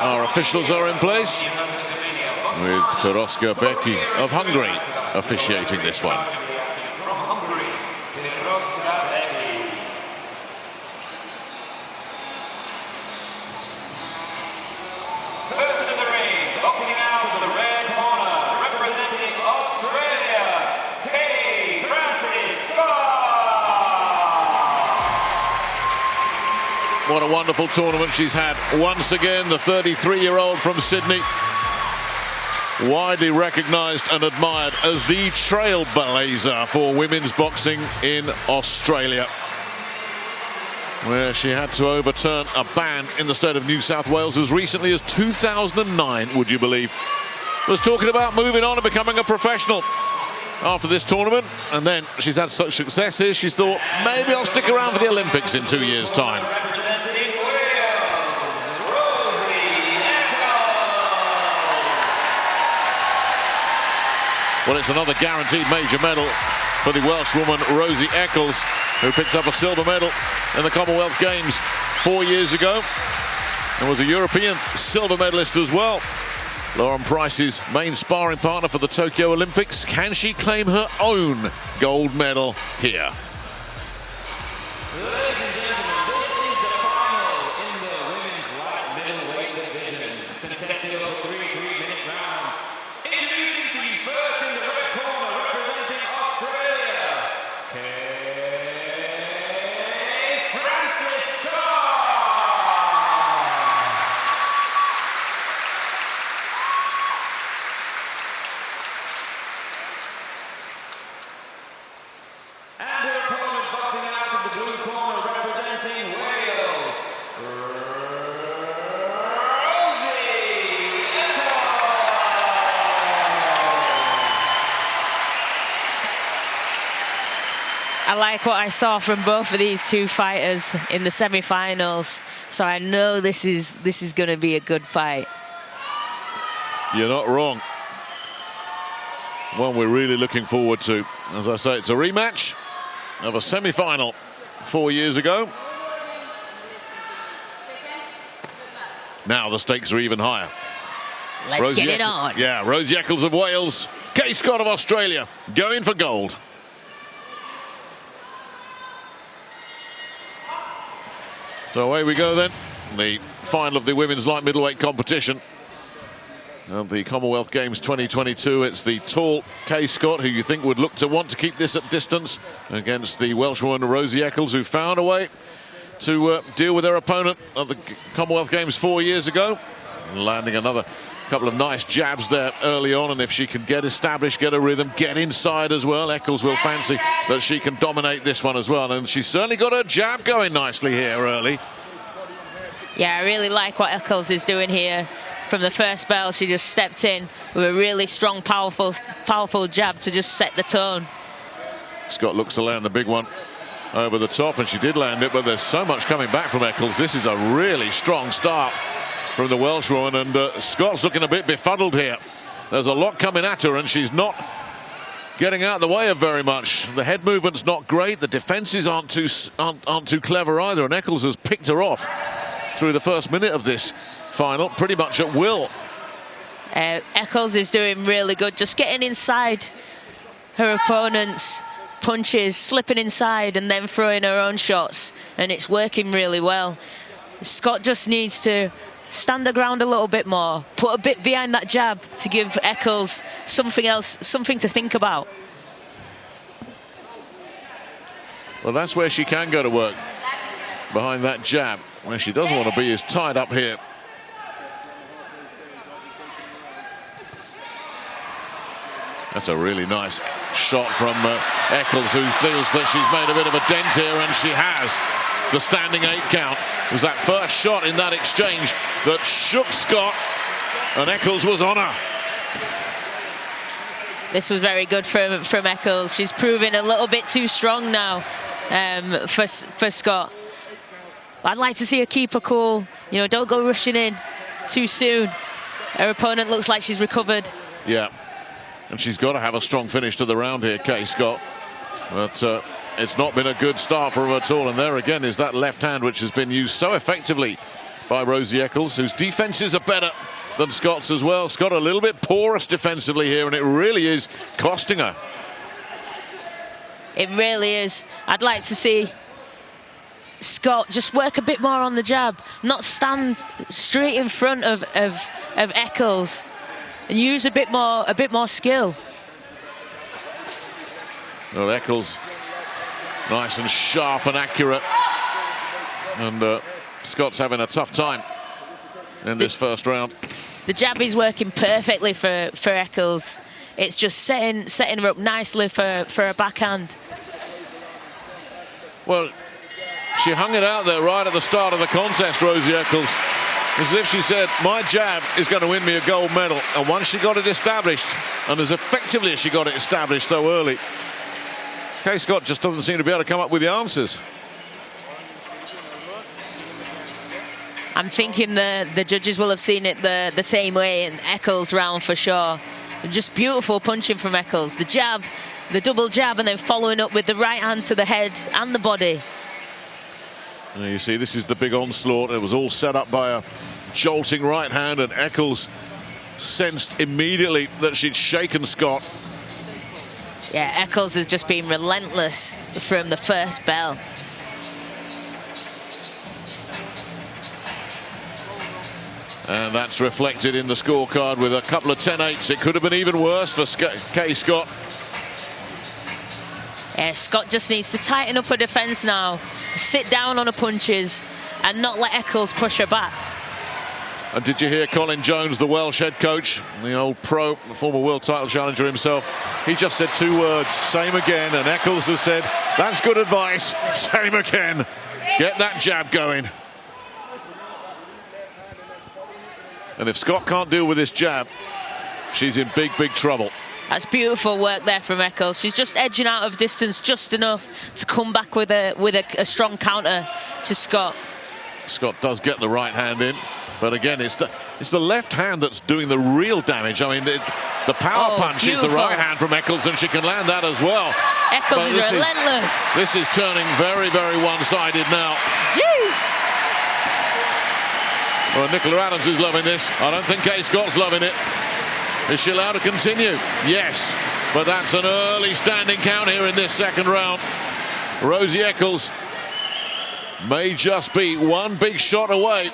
Our officials are in place, with Peroska Beki of Hungary officiating this one. First in the ring, boxing out of the red corner, representing Australia, What a wonderful tournament she's had. Once again, the 33-year-old from Sydney, widely recognised and admired as the trailblazer for women's boxing in Australia, where she had to overturn a ban in the state of New South Wales as recently as 2009, would you believe. Was talking about moving on and becoming a professional after this tournament, and then she's had such success here, she's thought, maybe I'll stick around for the Olympics in 2 years' time. Well, it's another guaranteed major medal for the Welsh woman Rosie Eccles, who picked up a silver medal in the Commonwealth Games 4 years ago and was a European silver medalist as well. Lauren Price's main sparring partner for the Tokyo Olympics. Can she claim her own gold medal here? Ladies and gentlemen, this is the final in the women's light middleweight division, contested over 3 3-minute rounds. Introducing to you first in the red corner, representing Australia, Francis Scott. And her opponent boxing out of the blue corner, representing Wales, Rosie Eccles. I like what I saw from both of these two fighters in the semi-finals, so I know this is going to be a good fight. You're not wrong. One we're really looking forward to. As I say, it's a rematch of a semi-final 4 years ago. Now the stakes are even higher. Let's get it on. Yeah, Rosie Eccles of Wales, Kay Scott of Australia, going for gold. So away we go then. The final of the women's light middleweight competition of the Commonwealth Games 2022. It's the tall Kay Scott, who you think would look to want to keep this at distance, against the Welshwoman Rosie Eccles, who found a way to deal with their opponent of the Commonwealth Games 4 years ago, landing another couple of nice jabs there early on. And if she can get established, get a rhythm, get inside as well, Eccles will fancy that she can dominate this one as well. And she's certainly got her jab going nicely here early. Yeah, I really like what Eccles is doing here. From the first bell, she just stepped in with a really strong, powerful jab to just set the tone. Scott looks to land the big one over the top, and she did land it, but there's so much coming back from Eccles. This is a really strong start from the Welshwoman, and Scott's looking a bit befuddled here. There's a lot coming at her, and she's not getting out of the way of very much. The head movement's not great. The defenses aren't too clever either, and Eccles has picked her off through the first minute of this final, pretty much at will. Eccles is doing really good, just getting inside her opponent's punches, slipping inside and then throwing her own shots, and it's working really well. Scott just needs to stand the ground a little bit more, put a bit behind that jab to give Eccles something else, something to think about. Well, that's where she can go to work, behind that jab. Where she doesn't want to be is tied up here. That's a really nice shot from Eccles, who feels that she's made a bit of a dent here, and she has. The standing 8 count was that first shot in that exchange that shook Scott, and Eccles was on her. This was very good from Eccles. She's proving a little bit too strong now for Scott. I'd like to see her keep her cool. You know, don't go rushing in too soon. Her opponent looks like she's recovered. Yeah. And she's got to have a strong finish to the round here, Kay Scott. But it's not been a good start for her at all. And there again is that left hand, which has been used so effectively by Rosie Eccles, whose defences are better than Scott's as well. Scott a little bit porous defensively here, and it really is costing her. It really is. I'd like to see Scott just work a bit more on the jab, not stand straight in front of Eccles, and use a bit more skill. Well, Eccles, nice and sharp and accurate, and Scott's having a tough time in this first round. The jab is working perfectly for Eccles. It's just setting her up nicely for a backhand. Well, she hung it out there right at the start of the contest, Rosie Eccles, as if she said, my jab is going to win me a gold medal. And once she got it established, and as effectively as she got it established so early, Kay Scott just doesn't seem to be able to come up with the answers. I'm thinking the judges will have seen it the same way in Eccles' round for sure. Just beautiful punching from Eccles. The jab, the double jab, and then following up with the right hand to the head and the body. And you see, this is the big onslaught. It was all set up by a jolting right hand, and Eccles sensed immediately that she'd shaken Scott. Yeah, Eccles has just been relentless from the first bell. And that's reflected in the scorecard with a couple of 10-8s. It could have been even worse for Kay Scott. Yeah, Scott just needs to tighten up her defence now, sit down on her punches, and not let Eccles push her back. And did you hear Colin Jones, the Welsh head coach, the old pro, the former world title challenger himself? He just said two words, same again, and Eccles has said, that's good advice, same again. Get that jab going. And if Scott can't deal with this jab, she's in big, big trouble. That's beautiful work there from Eccles. She's just edging out of distance just enough to come back with a strong counter to Scott. Scott does get the right hand in, but again, it's the left hand that's doing the real damage. I mean, the power punch beautiful. is the right hand from Eccles, and she can land that as well. Eccles is relentless. This is turning very, very one-sided now. Jeez. Well, Nicola Adams is loving this. I don't think Kay Scott's loving it. Is she allowed to continue? Yes, but that's an early standing count here in this second round. Rosie Eccles may just be one big shot away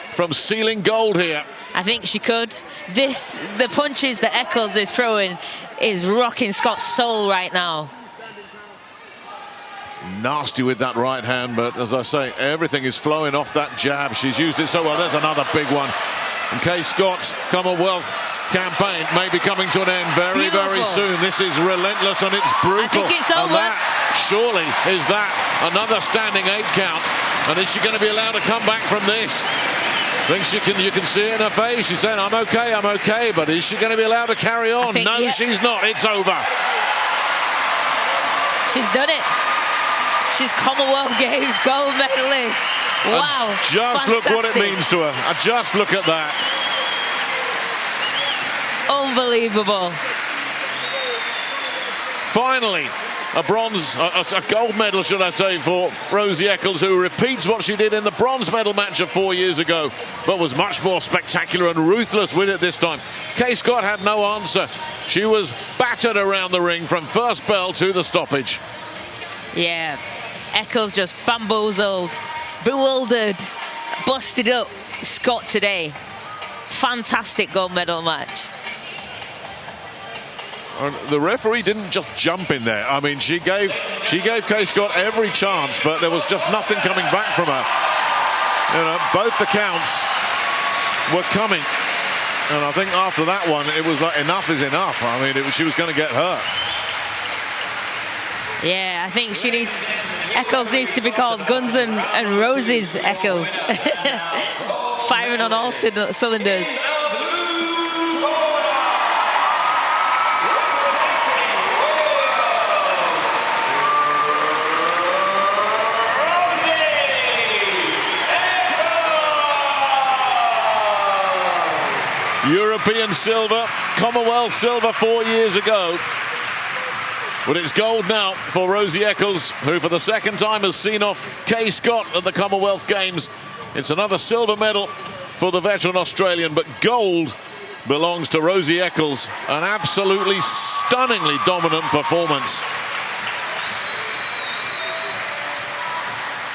from sealing gold here. I think she could. The punches that Eccles is throwing is rocking Scott's soul right now. Nasty with that right hand, but as I say, everything is flowing off that jab. She's used it so well. There's another big one. And Kay Scott's Commonwealth campaign may be coming to an end very, very soon. This is relentless and it's brutal. I think it's over. And that, surely, is that another standing 8 count. And is she going to be allowed to come back from this? Thinks you can see it in her face. She's saying, I'm okay, but is she going to be allowed to carry on? No, she's not. It's over. She's done it. She's Commonwealth Games gold medalist. Wow. And just fantastic. Look what it means to her. Just look at that. Unbelievable. Finally, a gold medal, should I say, for Rosie Eccles, who repeats what she did in the bronze medal match of 4 years ago, but was much more spectacular and ruthless with it this time. Kay Scott had no answer. She was battered around the ring from first bell to the stoppage. Yeah, Eccles just bamboozled, bewildered, busted up Scott today. Fantastic gold medal match. The referee didn't just jump in there. I mean, she gave Kay Scott every chance, but there was just nothing coming back from her. You know, both the counts were coming, and I think after that one, it was like enough is enough. I mean, she was going to get hurt. Yeah, I think Eccles needs to be called Guns and Roses Eccles. Firing on all cylinders. European silver, Commonwealth silver 4 years ago. But it's gold now for Rosie Eccles, who for the second time has seen off Kay Scott at the Commonwealth Games It's another silver medal for the veteran Australian, but gold belongs to Rosie Eccles. An absolutely stunningly dominant performance.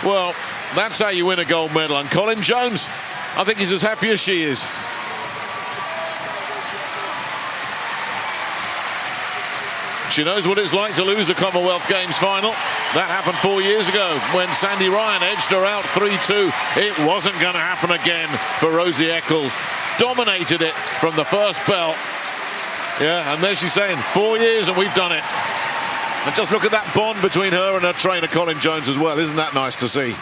Well, that's how you win a gold medal. And Colin Jones, I think he's as happy as she is. She knows what it's like to lose a Commonwealth Games final. That happened 4 years ago when Sandy Ryan edged her out 3-2. It wasn't going to happen again for Rosie Eccles. Dominated it from the first bell. Yeah, and there she's saying, 4 years and we've done it. And just look at that bond between her and her trainer, Colin Jones, as well. Isn't that nice to see?